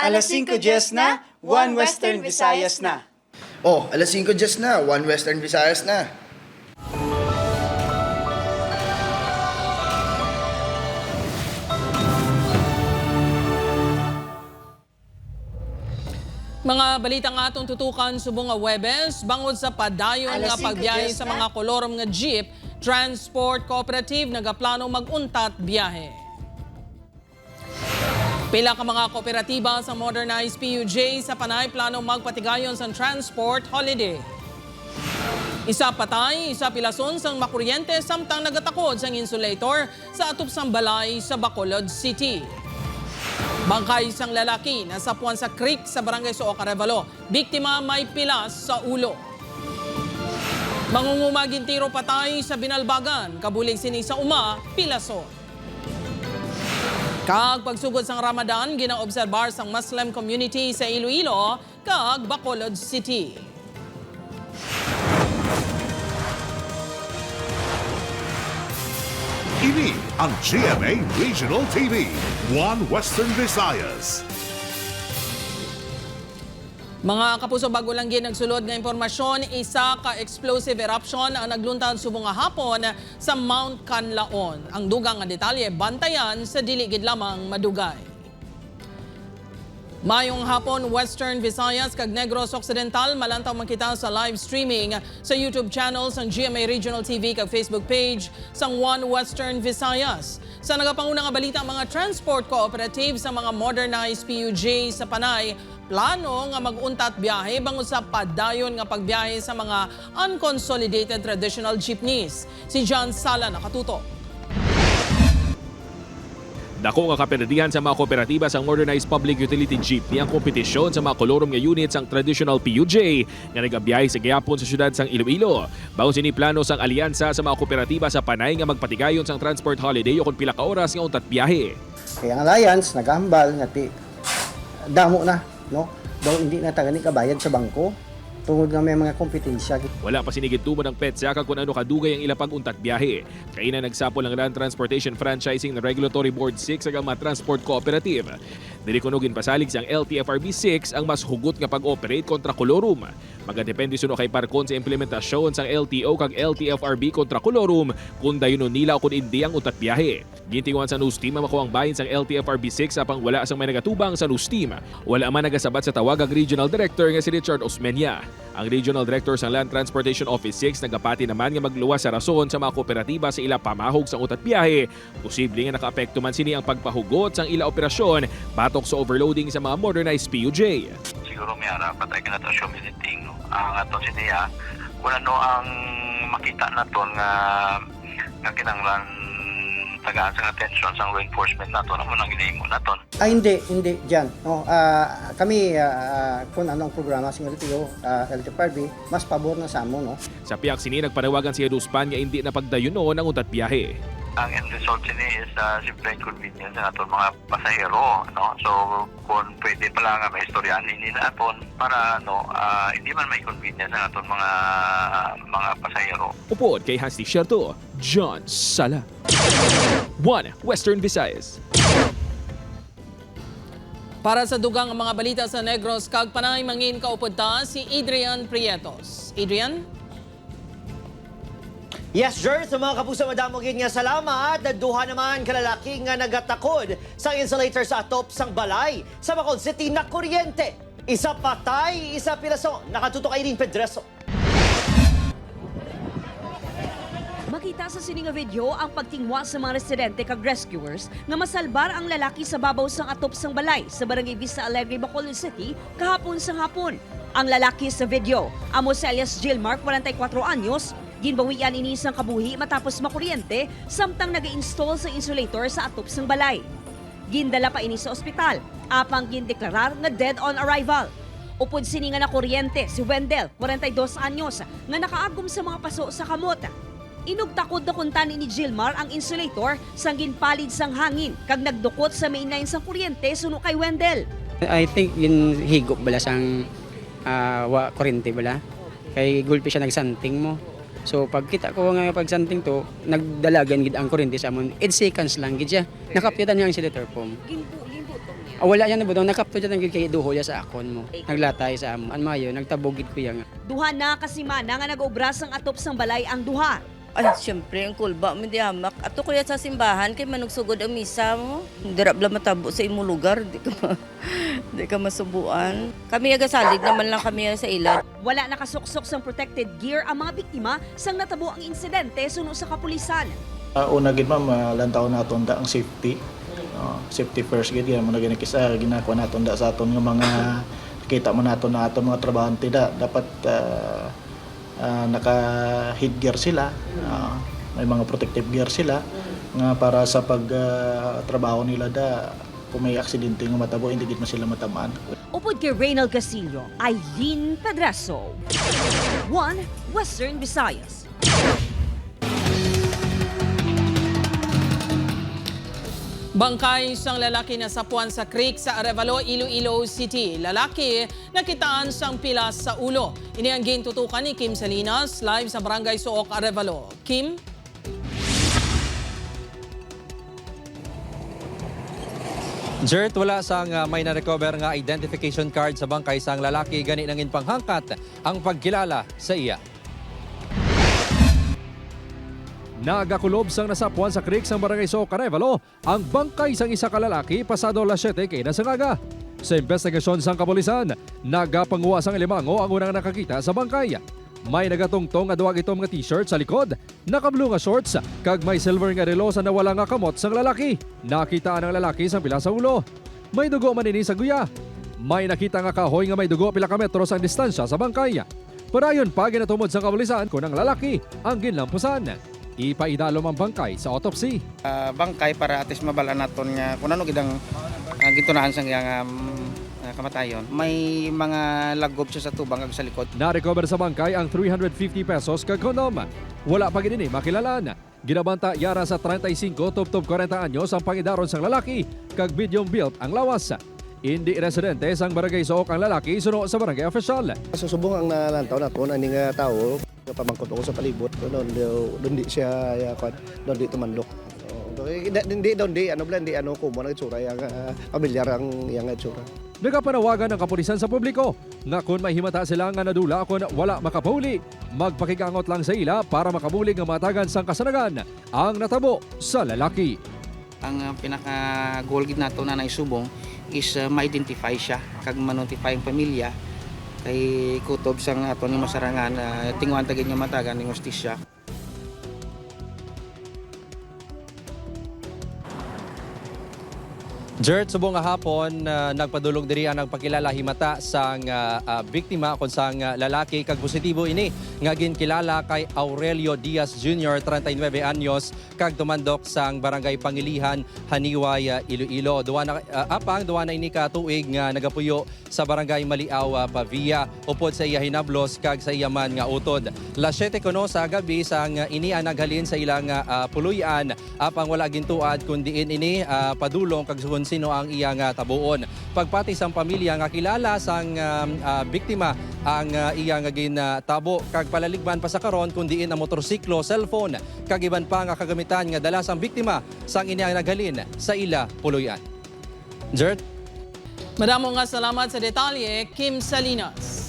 Alas 5:10 na, One Western Visayas na. Oh, alas 5:10 na, One Western Visayas na. Mga balitang atong tutukan subong nga Webes, bangod sa padayon nga pagbiyahe sa mga kolorom nga jeep, Transport Cooperative nagaplano mag-untat biyahe. Pila ka mga kooperatiba sa modernized PUJ sa Panay plano magpatigayon sa transport holiday. Isa patay, isa pilason sang makuryente samtang nagatakod sang insulator sa atop sang balay sa Bacolod City. Bangkay isang lalaki na sapuan sa creek sa barangay Sooca, Arevalo. Biktima may pilas sa ulo. Mangungumaging tiro patay sa Binalbagan. Kabulig sini sa uma, pilason. Kag pagsugod sang Ramadan, ginaobserbar sang Muslim community sa Iloilo, kag Bacolod City. Ini ang GMA Regional TV, One Western Visayas. Mga kapuso, bago lang nagsulod nga impormasyon, isa ka explosive eruption ang nagluntad subong nga hapon sa Mount Canlaon. Ang dugang nga detalye, bantayan sa dili gid lamang madugay. Mayong hapon, Western Visayas kag Negros Occidental, malantaw makita sa live streaming sa YouTube channels ng GMA Regional TV kag Facebook page sang One Western Visayas. Sa nagapanguna nga balita, mga transport cooperative sa mga modernized PUJ sa Panay, plano nga mag-untat biyahe bangod sa padayon nga pagbiyahe sa mga unconsolidated traditional jeepneys. Si John Sala nakatuto. Dako nga kapenadihan sa mga kooperatiba sa modernized public utility jeepney ang kompetisyon sa mga kolorom nga units ang traditional PUJ nga nagabiyahe sa gihapon sa syudad sang Iloilo. Bago sini plano sang alyansa sa mga kooperatiba sa Panay nga magpatigayon sang transport holiday o kung pila ka oras nga untat biyahe. Kaya ang alliance nagahambal nga damo na, no? Daw hindi na tagani kabayad sa bangko tungod nga may mga kompetensya. Wala pa sinigid tumon ang PETSA kag kung ano kadugay ang ilapag untat biyahe. Kay na nagsapol ang Land Transportation Franchising Regulatory Board 6 ag mga transport cooperative. Dili kunogin pasalig sang LTFRB 6 ang mas hugot nga pag-operate kontra kolorum. Magadepende suno kay parkon sa implementasyon sang LTO kag LTFRB kontra kolorum kung dayon nila o kung hindi ang untat biyahe. Gintinguhan sa news team ang makuha ang bahin sang LTFRB 6 apang wala sang may nagatubang sa news team. Wala man nagasabat sa tawag ang Regional Director nga si Richard Osmeña. Ang Regional Director sa Land Transportation Office 6 nagapati naman nga magluwas sa rason sa mga kooperatiba sa ila pamahog sa utat biyahe. Posible nga nakaapekto man sini ang pagpahugot sang ila operasyon batok sa overloading sa mga modernized PUJ. Siguro may arapat ay kinatasyo visiting no. Ang ato siniya wala no ang makita naton nga kinanglan tagaan sa atensyon sa law enforcement naton amo nang ginahimo naton. Hindi diyan. No, kami kung anong programa sa LTO, LTFRB, mas pabor na sa amo, no. Sa piyak sini nagpanawagan si Eduspan nga hindi na pagdayunon ang utat biyahe. Ang end result sini is simple inconvenience sa aton mga pasahero no. So kung pwede pala nga may istoryahan ni naton para no hindi man may inconvenience sa aton mga pasahero. Upod kay Hasti Sherto, John Sala. One Western Visayas. Para sa dugang mga balita sa Negros kag Panay, mangin kaupod ta si Adrian Prietos. Adrian? Yes, sir. Sa mga kapuso, madamogin nga salamat. Duha naman kalalaki nga nagatakod sa insulator sa atop sang balay sa Bacolod City na kuryente. Isa patay, isa pilason. Nakatutok Irene Pedreso. Makita sa sining video ang pagtingwa sa mga residente kag rescuers nga masalbar ang lalaki sa babaw sang atop sang balay sa Barangay Vista Alegre, Bacolod City kahapon sang hapon. Ang lalaki sa video, amo si alias Gilmar, 44 anyos, ginbawian ini sang kabuhi matapos makuryente samtang nag-install sa insulator sa atop sang balay. Gindala pa ini sa ospital, apang gindeklarar nga dead on arrival. Upod sini nga na kuryente si Wendell, 42 anyos, nga nakaagom sa mga paso sa kamot. Inugtakod na kuntan ni Gilmar ang insulator sang ginpalid sang hangin kag nagdukot sa mainline sang kuryente suno kay Wendell. I think higop bala sang kuryente bala. Kay gulpi siya nagsanting mo. So pagkita ko nga pagsanting to, nagdalagan gid ang kuryente sa amon. 8 seconds lang gid siya. Nakapyatan niya ang insulator foam. Wala yan na ba daw, nakapto dyan ang kay duho ya sa akon mo. Naglatay sa amon. Ano mayo, nagtabugid ko yan. Duha na kasimana nga nag-obras ang atop sang balay ang duha. Ay, siyempre, ang kulba mo di hamak. Ato kuya sa simbahan, kay manugsugod ang misa mo. Dirap lang matabo sa imong lugar, di ka masubuan. Kami agasalig naman lang kami sa ilad. Wala nakasuksok sang protected gear ang mga biktima sang natabo ang insidente suno sa kapulisan. Una gid ma'am, lantaw naton da ang safety. Safety first gid yan mo na ginakisa ginako naton da sa aton nga mga kita mo naton na aton mga trabahante da dapat naka headgear sila, may mga protective gear sila nga para sa pag trabaho nila da kung may aksidente nga matabo hindi gid man sila matamaan. Upod kay Reynald Castillo, Eileen Pedraso. 1 Western Visayas. Bangkay sang lalaki na sapuan sa creek sa Arevalo, Iloilo City. Lalaki nakitaan sang pilas sa ulo. Ini ang gintutukan ni Kim Salinas, live sa Barangay Sook, Arevalo. Kim? Jert, wala sang may na-recover nga identification card sa bangkay sang lalaki gani nangin panghangkat ang pagkilala sa iya. Nagakulob sang nasapuan sa creek sang Barangay Sook, Arevalo ang bangkay sang isa ka lalaki pasado alas 7 kay nasangaga. Sa investigasyon sang kapulisan, nagapanguwa sang Limango ang unang nakakita sa bangkay. May nagatungtong nga duwag itom nga t-shirt sa likod, naka-blue nga shorts, kag may silver nga relo sa nawala nga kamot sang lalaki. Nakitaan ang lalaki sa pila sa ulo. May dugo manini sa guya. May nakita nga kahoy nga may dugo pila ka metro sang distansya sa bangkay. Padayon pa ginatumod sa kapulisan kung ang lalaki ang ginlampusan. Ipaidalom ang bangkay sa autopsy. Bangkay para atis mabala naton nga kung ano gidang gitunahan sang nga kamatayon. May mga lagob siya sa tubang ag sa likod. Na-recover sa bangkay ang 350 pesos kag kondom. Wala pa gid ini makilalan. Ginabanta yara sa 35 tub 40 anyos ang pangidaron sang lalaki kag medium built ang lawas. Hindi residente sang Barangay Sook ang lalaki suno sa barangay official. Susubong ang nalantaw naton ani nga tawo pamangkot ko sa palibot doon di siya doon di tumandok. Hindi doon di ano kumo nang itsura yang pamilyar ang yang itsura. Nagapanawagan ng kapulisan sa publiko nga kung may himata sila nga nadula kung wala makapahuli, magpakigangot lang sa ila para makabulig nga matagan sang kasanagan ang natabo sa lalaki. Ang pinaka-goal gid nato na naisubong is ma-identify siya kag ma-notify ang pamilya kay kutob sang ato ni masarangan tinguan tagin niya matagan ng hustisya. Jert, subong nga hapon, nagpadulog diri ang pagkilala himata sang biktima kon sang lalaki kag positibo ini nga ginkilala kay Aurelio Diaz Jr., 39 anyos, kag tumandok sang Barangay Pangilihan, Haniway, Iloilo. Duwa na ini ka tuig nga nagapuyo sa Barangay Maliaw, Pavia, upod sa iya hinablos kag sa iya man nga utod. Las 7 kuno sa gabi sang ini ang naghalin sa ilang puluyan apang wala gintuad kundiin ini padulong kag sino ang iyang tabuon. Pagpati sang pamilya nga kilala sang biktima ang iyang ginatabo kag palaligban pa sa karon kundiin ang motorsiklo, cellphone kag iban pa nga kagamitan nga dala sang biktima sang ini ang naghalin sa ila puluyan. Jert? Madamo nga salamat sa detalye, Kim Salinas.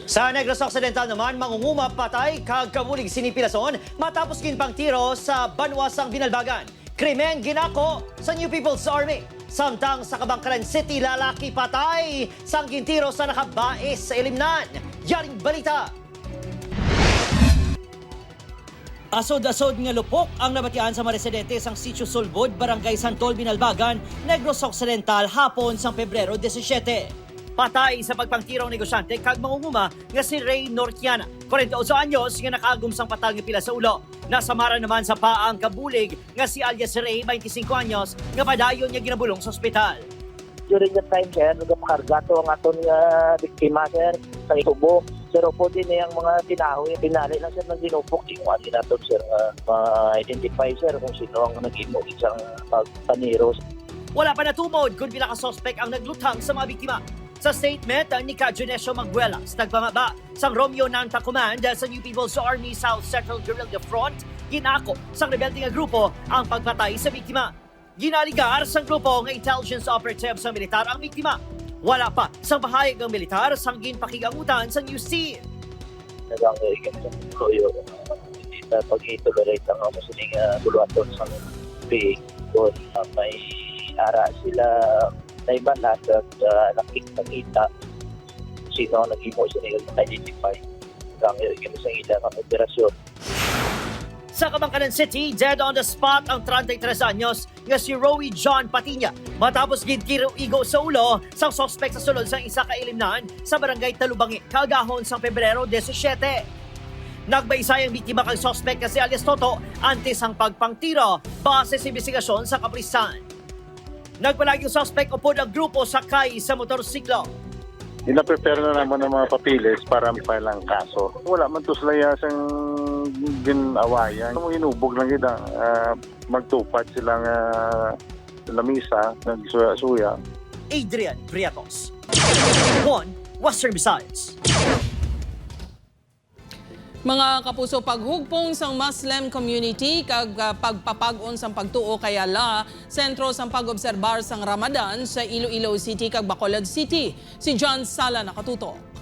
Sa Negros Occidental naman, mangunguma patay kag kamulig sinipilason matapos ginpang tiro sa Banwasang Binalbagan. Krimen ginako sa New People's Army. Samtang sa Kabangkalan City, lalaki patay sang gintiro sa nakabais sa Ilimnan. Yaring balita. Asod-asod nga lupok ang nabatian sa mga residente sang Sitio Sulbod, Barangay Santol, Binalbagan, Negros Occidental, hapon sang Pebrero 17. Patay sa pagpangtiro ng negosyante kag mangunguma nga si Ray Nortiana, 48 anyos nga nakaagum sang patal nga pila sa ulo. Nasamara naman sa paang kabulig nga si alias Ray, 25 anyos, nga padayon niya ginabulong sa ospital. During that time, sir, nagpakarga to ang aton nga biktima, sir, sa itubo. Pero po din yung mga tinahoy, pinali lang sir ng ginupok. Yung wali natin, sir, ma-identify, sir, kung sino ang nag-imo isang pagpaniro. Wala pa natumod kung pinaka-suspect ang naglutang sa mga biktima. Sa statement ni Cajunesio Magbuelas, nagpamaba sang Romeo Nanta Command sa New People's Army South Central Guerrilla Front, ginako sa rebelde nga grupo ang pagpatay sa biktima. Ginaligar sa grupo ng intelligence operative sa militar ang biktima. Wala pa sa bahayag ng militar sang ginpakigangutan sa news team. Nagangirigan sa koyo. Hindi na pag-itolerate ang mga sining buluaton sa PIG. Kung may ara sila na ibalas at nakikita sino ang nag-imo sila identify. Nagangirigan sa ilang ang operasyon. Sa Kabangkanan City, dead on the spot ang 33 anyos nga si Roy John Patiña matapos gidkiro-igo sa ulo sang sospek sa sulod sang isa ka ilimnan sa barangay Talubangi, Cagahon sa Pebrero 17. Nagbaysay ang biktima kang sospek na si alias Toto antes ang pagpangtiro base sa investigasyon sa kapulisan. Nagpalag yung sospek upod ang grupo sakay sa motorsiklo. Ina-prepare na naman ng mga papilis para file ang kaso. Wala man to sila sang ginawayan. Hinubog lang kita. Magtupad silang lamisa, nagsuya-suya. Adrian Prietos, One Western Visayas. Mga kapuso, paghugpong sang Muslim community kag pagpapag-on sang pagtuo kay Allah, sentro sang pag-obserbar sang Ramadan sa Iloilo City kag Bacolod City. Si John Sala nakatuto.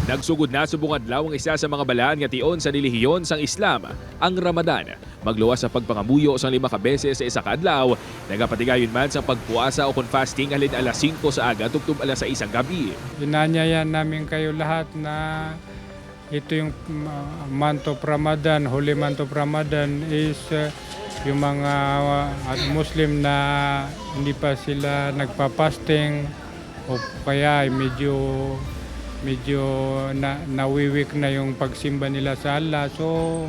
Nagsugod na subong adlaw ang isa sa mga balaan nga tion sa relihiyon sang Islam, ang Ramadan. Magluwas sa pagpangamuyo sang 5 ka beses sa isa ka adlaw, nagapatigayon man sa pagpuasa o kon fasting halin alas 5 sa aga tugtub alas 6 ang gabi. Inanyayan namin kayo lahat na ito yung month of Ramadan, holy month of Ramadan is yung mga Muslim na hindi pa sila nagpa-fasting o kaya medyo nawiwik na yung pagsimba nila sa Allah. So,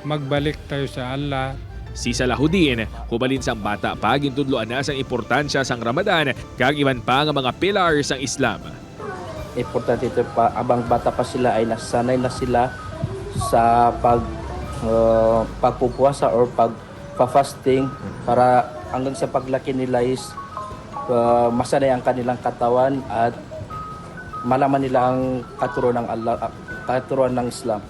magbalik tayo sa Allah. Si Salahuddin, hubalin sang bata pa, gintudloan na sang importansya sang Ramadan, kag iban pa nga mga pillars sang Islam. Importante ito pa, abang bata pa sila ay nasanay na sila sa pagpupuasa or pagpa-fasting para hanggang sa paglaki nila is masanay ang kanilang katawan at malaman nila ang katuruan ng Allah, katuruan ng Islam.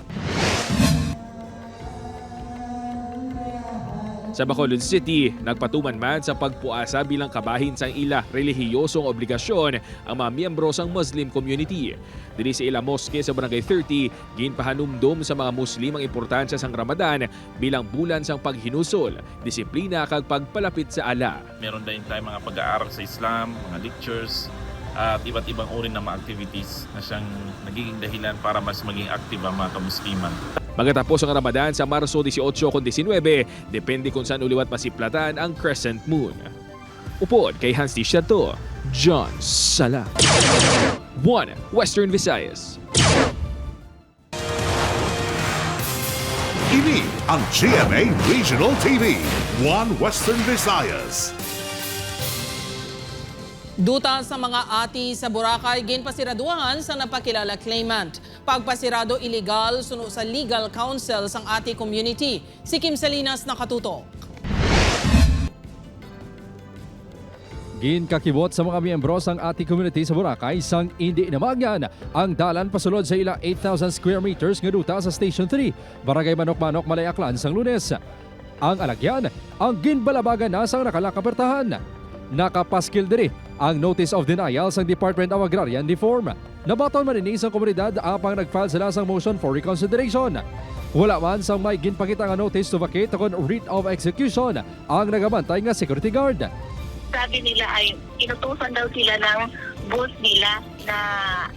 Sa Bacolod City, nagpatuman man sa pagpuasa bilang kabahin sang ila relihiyosong obligasyon ang mga miyembro sang Muslim community. Diri sa ila moske sa Barangay 30, ginpahanumdom sa mga Muslim ang importansya sang Ramadan bilang bulan sang paghinusol, disiplina kag pagpalapit sa Allah. Meron din tayong mga pag-aaral sa Islam, mga lectures, at iba't ibang uri ng mga activities na siyang nagiging dahilan para mas maging active ang mga kamusliman. Magatapos ang Ramadan sa Marso 18 kung 19, depende kung saan uliwat masiplatan ang crescent moon. Upod kay Hans T. Chateau, John Sala. One Western Visayas. Ini ang GMA Regional TV, One Western Visayas. Duta sa mga ati sa Boracay, ginpasiraduhan sa napakilala claimant. Pagpasirado illegal, suno sa legal counsel sang ati community. Si Kim Salinas nakatutok. Ginkakibot sa mga miyembro sang ati community sa Boracay sang hindi namagyan ang dalan pasulod sa ila 8,000 square meters nga duta sa Station 3, Barangay Manok-Manok, Malayaklan sang Lunes. Ang alagyan, ang ginbalabagan na sang nakalakapertahan. Nakapaskil diri ang Notice of Denial sa Department of Agrarian Reform. Nabaton man ini sa komunidad apang nag-file sila sang motion for reconsideration. Wala man sang may ginpakita nga notice to vacate kon writ of execution ang nagabantay nga security guard. Sabi nila ay inutusan daw sila ng boss nila na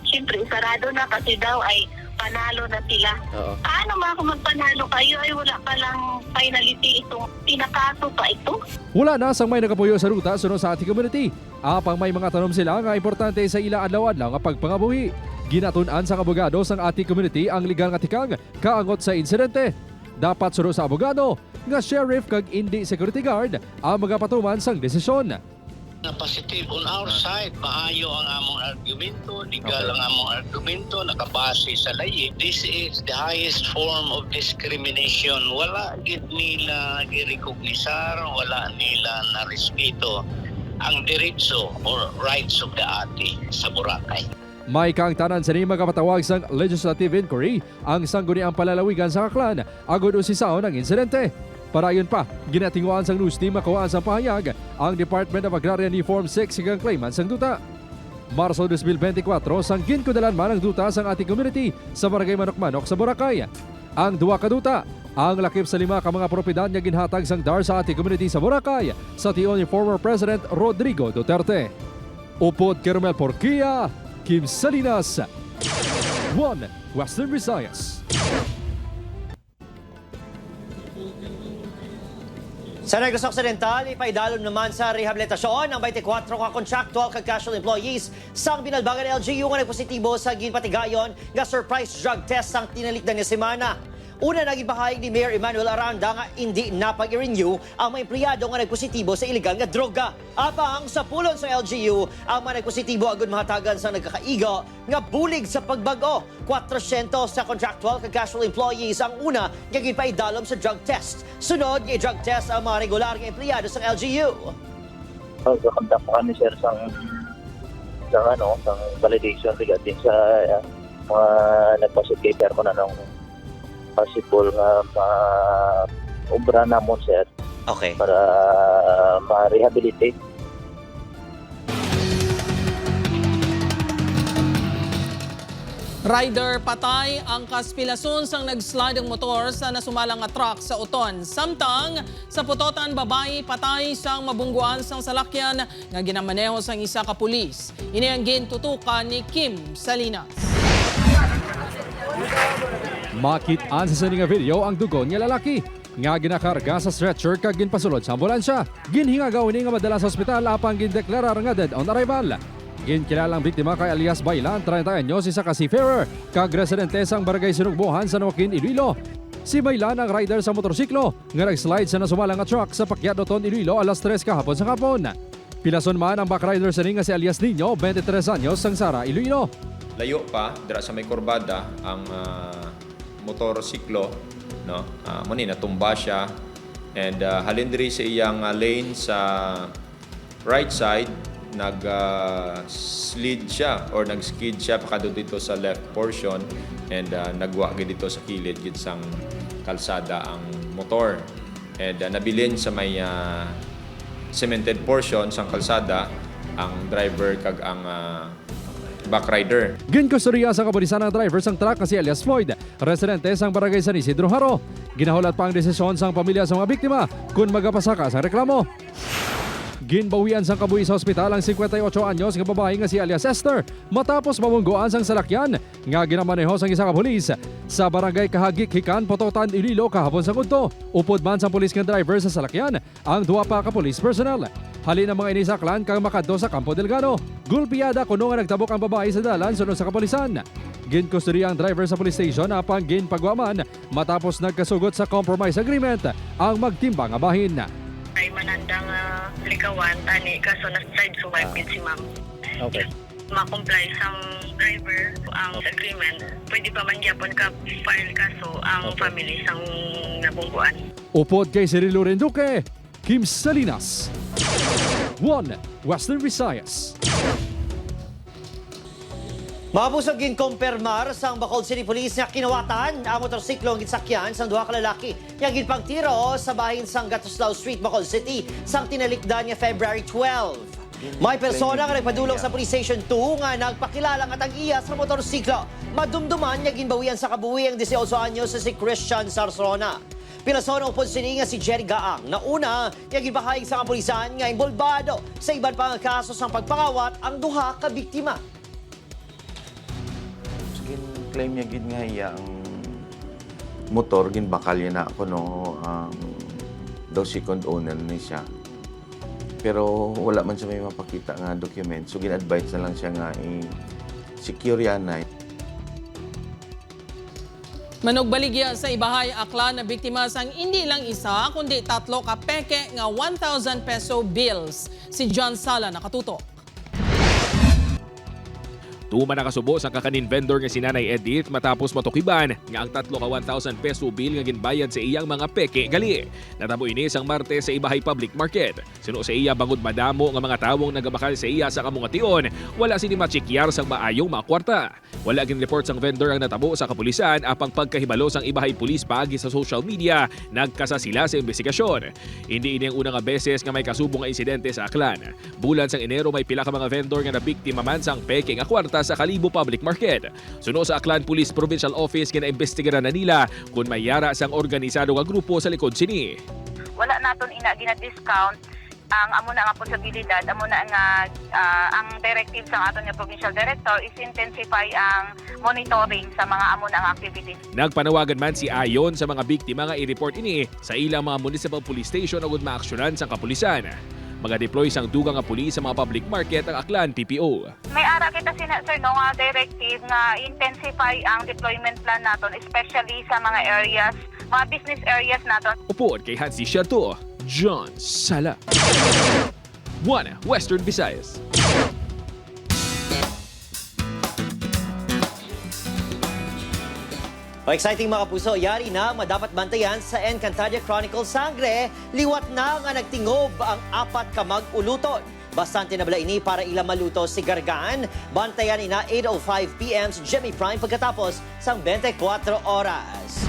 siyempre sarado na kasi daw ay panalo na sila. Paano mga kung magpanalo kayo ay wala palang finality itong pinakaso pa ito? Wala na sang may nagapuyo sa ruta sunod sa ating community. Apang may mga tanom sila nga importante sa ila adlaw-adlaw nga pagpangabuhi. Ginatun-an sa abogado sang ating community ang legal nga tikang kaangot sa insidente. Dapat sunod sa abogado nga sheriff kag indi security guard ang magapatuman sang desisyon. Na positive on our side, maayo ang among argumento, legal ang among argumento, nakabase sa layi. This is the highest form of discrimination. Wala gid nila girecognisar, wala nila narespeto ang diretso or rights of the ati sa Boracay. May kaangtanan sa mga kapatawag sa legislative inquiry ang sangguniang palalawigan sa Aklan agod usisaon ang insidente. Para yun pa, ginatinguan sang news team makawaan sa pahayag ang Department of Agrarian Reform 6 sigang claimant sang duta. Marso 2024 sang ginkudalan man ang duta sang ating community sa Barangay Manok-Manok sa Boracay. Ang duwa ka duta, ang lakip sa 5 ka mga propiedad nga ginhatag sang DAR sa ating community sa Boracay sa tion ni former President Rodrigo Duterte. Upod Kermel Porquia, Kim Salinas, 1 Western Visayas. Sa Negros Occidental, ipaidalom naman sa rehabilitasyon ng 24 ka contractual kag casual employees sang binalbangan LGU nga nagpositibo sa ginpatigayon nga surprise drug test sang tinalikdan ni semana. Una naging bahayag ni Mayor Emmanuel Aranda nga hindi napag-renew ang mga empleyado nga nagpositibo sa iligal nga droga. Apang sa pulon sa LGU, ang mga nagpositibo agad mahatagan sa nagkakaigo nga bulig sa pagbago. 400 sa contractual kag casual employees ang una nga ginpaidalom sa drug test. Sunod nga drug test ang mga regular nga empleyado sa LGU. Kakamdak po kami sir sang validation regarding sa mga nagpositive ko na nung possible nga obra namon sir. Okay. Para ma-rehabilitate. Rider patay ang kaspilason sang nagslide ang motor sa nasumalang nga truck sa Uton. Samtang sa Putotan babae patay sang mabungguan sang salakyan nga ginamaneho sang isa ka pulis. Ini ang gintutukan ni Kim Salinas. Makit-an sa nga video ang dugon nga lalaki nga ginakarga sa stretcher kag ginpasulod sa ambulansya. Ginhingagaw ni nga madala sa ospital apang gindeklarar nga dead on arrival. Ginkilalang biktima kay alias Bailan, 30 anyos, isa ka seafarer kag residente sang Barangay Sinugbuhan sa Noaquin, Iloilo. Si Bailan ang rider sa motorsiklo nga nag-slide sa nasumalang nga truck sa Pakyat Oton, Iloilo alas 3 kahapon sa hapon. Pilason man ang backrider sa ring nga si alias Nino, 23 anyos, sang Sara, Iloilo. Layo pa dira sa may kurbada ang motorsiklo, no? Muni natumba siya and halin diri sa iyang lane sa right side nag-slid siya or nag-skid siya pakadto dito sa left portion and nagwa gid dito sa kilid gid sang kalsada ang motor and nabilin sa may cemented portion sang kalsada ang driver kag ang backrider. Ginkusturya sa kapulisan ng driver sang truck na si alias Floyd, residente sang Barangay San Isidro Haro. Ginahulat pa ang desisyon sang pamilya sa mga biktima kung magapasaka sa reklamo. Ginbawian sang kabuhi sa ospital ang 58 anyos nga babae nga si alias Esther matapos mabungguan sang salakyan nga ginamaneho sang isa ka pulis sa Barangay Kahagik, Hikan, Putotan, Iloilo kahapon sa Kudto. Upod man sang pulis nga driver sa salakyan ang duwa pa ka pulis personnel. Halin ang mga inisaklan kang makadto sa Campo Delgado. Gulpiyada kuno nga nagtabok ang babae sa dalan sunod sa kapulisan. Ginkusturya ang driver sa police station apang ginpagwaman matapos nagkasugot sa compromise agreement ang magtimbang nga bahin. Ay manandang likawan tani kaso na side sumipit si ma'am. Okay. Ma-comply sang driver ang agreement. Pwede pa man gyapon ka file kaso ang family sang nabungguan. Upod kay Cirilo Renduque, Kim Salinas, 1 Western Visayas. Mabusog ginkompermar sang Bacolod City Police nga kinawatan ang motorsiklo ang gisakyan sang duha ka lalaki nga ginpangtiro sa bahin sang Gatuslao Street, Bacolod City sang tinalikdan nga February 12. May persona nga nagpadulong sa Police Station 2 nga nagpakilala nga tag-iya sa motorsiklo. Madumduman nga ginbawian sa kabuhi ang 18 anyos sa si Christian Sarsona. Pinasona upod sini nga si Jerry Gaang na una nga gibahayag sa kapulisan nga involbado sa iban pang kaso sang pagpangawat ang duha ka biktima. Claim niya gid nga iya ang motor ginbakal na ako no daw second owner ni siya. Pero wala man siya may mapakita nga document. So gin-advise na lang siya nga i-secure yan na. Manugbaligya sa ibahay aklan na biktima sang hindi lang isa kundi 3 ka peke nga 1,000 peso bills. Si John Sala nakatutok. Tuma nakasubo sa kakanin vendor nga si Nanay Edith matapos matukiban nga ang 3 ka 1,000 peso bill nga ginbayad sa iyang mga peke gali. Natabo ini sang Martes sa Ibahay Public Market. Suno sa iya bangod madamo nga mga tawong nagabakal sa iya sa kamungation, wala sini machikyar sang maayong makwarta. Wala gin report sang vendor ang natabo sa kapulisan apang pagkahibalo sang Ibahay Police paagi sa social media, nagkasa sila sa investigasyon. Hindi ini ang una nga beses nga may kasubong nga insidente sa Aklan. Bulan sang Enero may pila ka mga vendor nga nabiktima man sang peke nga kwarta sa Kalibo Public Market. Suno sa Aklan Police Provincial Office ginaimbestigaran na nila kung may yara sang organisado nga grupo sa likod sini. Wala naton ina gina-discount ang amo na nga posibilidad, amo na nga ang directive sa aton nga provincial director is intensify ang monitoring sa mga amo na nga activities. Nagpanawagan man si Ayon sa mga biktima nga i-report ini sa ilang mga municipal police station agud maaksyonan sa kapulisan. Mga-deploy sang dugang nga pulis sa mga public market ang Aklan PPO. May ara kita sir no nga directive nga intensify ang deployment plan naton especially sa mga areas, mga business areas naton. Upod kay Hansi Sherto, John Sala. 1 Western Visayas. Exciting mga kapuso, yari na madapat bantayan sa Encantadia Chronicles Sangre, liwat na nga nagtingob ang 4 ka mag-uluton. Bastante na bala ini para ila maluto si Gargan. Bantayan ina 8:05 p.m. sa Jimmy Prime pagkatapos sang 24 oras.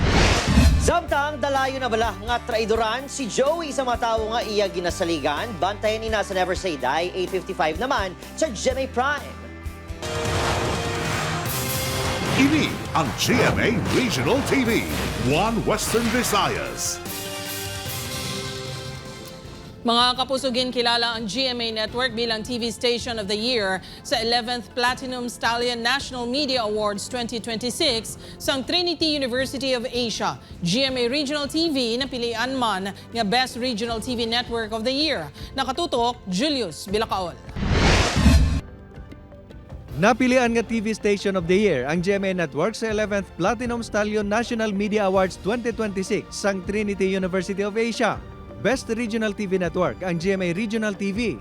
Samtang dalayo na bala nga traidoran si Joey sa mga tao nga iya ginasaligan. Bantayan ina sa Never Say Die 8:55 naman sa Jimmy Prime. Ini ang GMA Regional TV, 1 Western Visayas. Mga kapusugin, kilala ang GMA Network bilang TV Station of the Year sa 11th Platinum Stallion National Media Awards 2026 sa Trinity University of Asia. GMA Regional TV napilian man nga Best Regional TV Network of the Year. Nakatutok, Julius Bilacaol. Napilian nga TV Station of the Year ang GMA Network sa 11th Platinum Stallion National Media Awards 2026 sang Trinity University of Asia. Best Regional TV Network ang GMA Regional TV.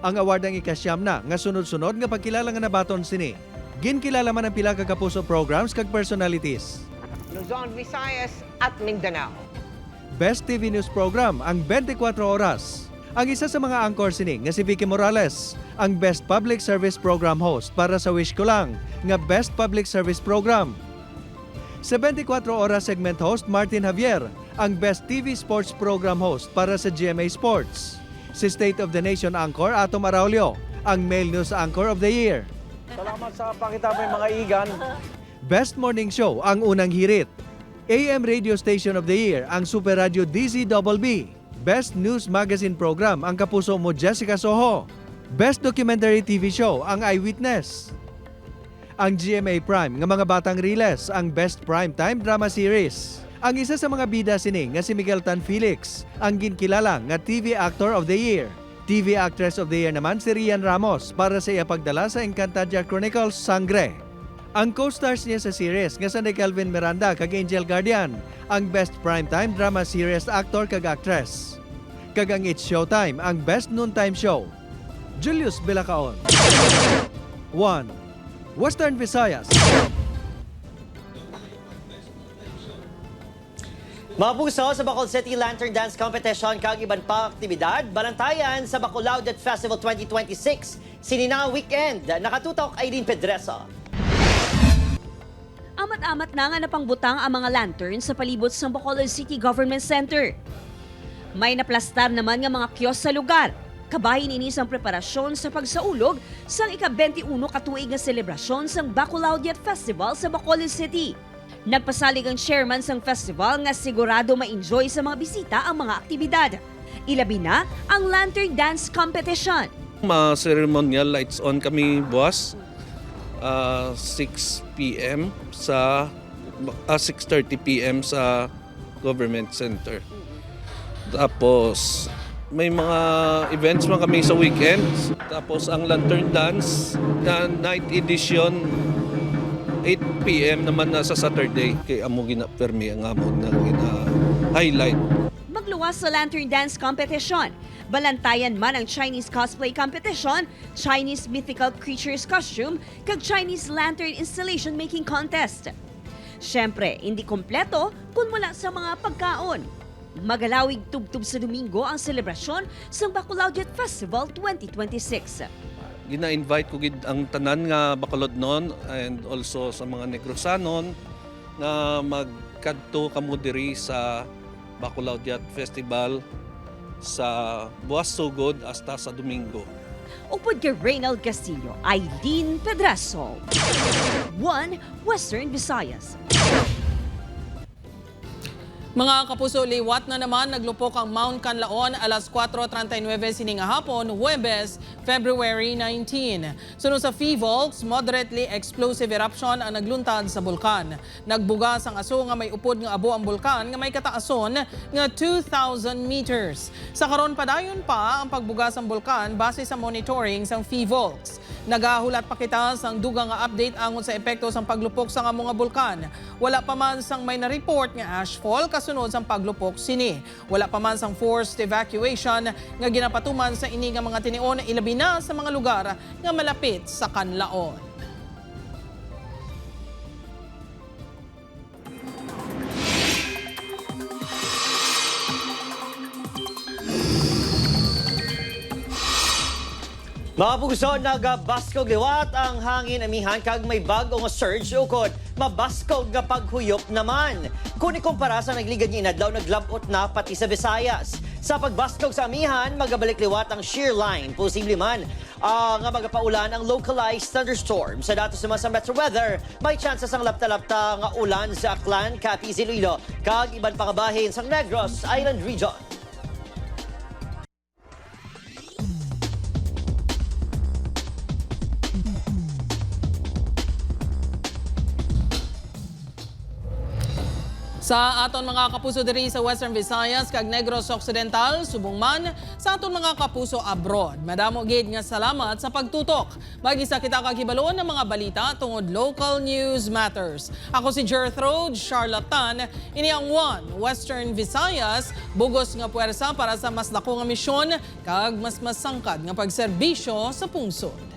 Ang award ang ikasyam na nga sunod-sunod nga pagkilala nga nabaton sini. Ginkilala man ang pila ka kapuso programs kag personalities. Luzon, Visayas at Mindanao. Best TV News Program ang 24 Oras. Ang isa sa mga anchor sini nga si Vicky Morales, ang Best Public Service Program host para sa Wish Ko Lang nga Best Public Service Program. Sa 24 Oras segment host Martin Javier, ang Best TV Sports Program host para sa GMA Sports. Si State of the Nation anchor Atom Araulio, ang Male News Anchor of the Year. Salamat sa pakita mo mga igan. Best Morning Show ang unang hirit. AM Radio Station of the Year ang Super Radio DZBB. Best News Magazine Program ang kapuso mo Jessica Soho. Best Documentary TV Show ang Eyewitness. Ang GMA Prime nga mga batang Riles ang Best Primetime Drama Series. Ang isa sa mga bida sini nga si Miguel Tan Felix ang ginkilala nga TV Actor of the Year. TV Actress of the Year naman si Rian Ramos para sa iya pagdala sa Encantadia Chronicles Sangre. Ang co-stars niya sa series nga si Kelvin Miranda kag Angel Guardian ang Best Primetime Drama Series Actor kag Actress. Kag ang It's Showtime ang Best Noontime Show. Julius Bilacaon. 1 Western Visayas. Mga puso, sa Bacolod City Lantern Dance Competition kag iban pa aktibidad, balantayan sa Bacolod Festival 2026, Sinina Weekend. Nakatutok Aileen Pedreso. Amat-amat na nga napangbutang ang mga lantern sa palibot ng Bacolod City Government Center. May naplastar naman nga mga kiosk sa lugar. Kabahin inis ang preparasyon sa pagsaulog sang ika-21 katuig nga selebrasyon sang Bacolod Festival sa Bacolod City. Nagpasalig ang chairman sang festival nga sigurado ma-enjoy sa mga bisita ang mga aktibidad. Ilabi na ang Lantern Dance Competition. Ma-ceremonial lights on kami buwas. 6 p.m. sa 6:30 p.m. sa Government Center. Tapos may mga events man kami sa weekends. Tapos ang Lantern Dance na night edition 8 p.m. naman na sa Saturday. Kay amo gina-permi ang amon nga gina-highlight. Magluwas sa Lantern Dance Competition. Balantayan man ang Chinese cosplay competition, Chinese mythical creatures costume, kag Chinese lantern installation making contest. Siyempre, hindi kompleto kung wala sa mga pagkaon. Magalawig tubtub sa Domingo ang selebrasyon sa Bacolod Jet Festival 2026. Gina-invite ko gid ang tanan nga Bacolod noon and also sa mga Negrosanon na magkadto kamo diri sa Bacolod Yacht Festival sa Buwas Sugod hasta sa Domingo. Upod kay Reynald Castillo, Aileen Pedraso. 1 Western Visayas. Mga kapuso, liwat na naman naglupok ang Mount Canlaon alas 4:39 sining hapon, Huwebes, February 19. Sunod sa PHIVOLCS, moderately explosive eruption ang nagluntad sa bulkan. Nagbugas ang aso nga may upod nga abo ang bulkan nga may kataason nga 2,000 meters. Sa karon padayon pa ang pagbugas ang bulkan base sa monitoring sang PHIVOLCS. Nagahulat pa kita sang dugang nga update angon sa epekto sang paglupok sa mga bulkan. Wala pa man sang may na-report nga ashfall kasunod sang paglupok sini. Wala pa man sang forced evacuation nga ginapatuman sa ini nga mga tinion ilabi na sa mga lugar nga malapit sa Canlaon. Mga puso, nagabaskog liwat ang hangin amihan kag may bago nga surge ukod mabaskog nga paghuyop naman. Kung ikumpara sa nagligad niya inadlaw, naglabot na pati sa Visayas. Sa pagbaskog sa amihan, magabalik liwat ang shear line. Posible man nga magapaulan ang localized thunderstorm. Sa datos naman sa Metro Weather, may chance ang lapta-lapta nga ulan sa Aklan, Capiz, Iloilo, kag iban pang bahin sa Negros Island Region. Sa aton mga kapuso diri sa Western Visayas kag Negros Occidental, subong man sa aton mga kapuso abroad. Madamo gid nga salamat sa pagtutok. Magisa kita kag hibalon ng mga balita tungod local news matters. Ako si Gertrude Charlatan, ini ang 1 Western Visayas, bugos nga puwersa para sa mas dako nga misyon kag mas masangkad nga pagserbisyo sa pungsod.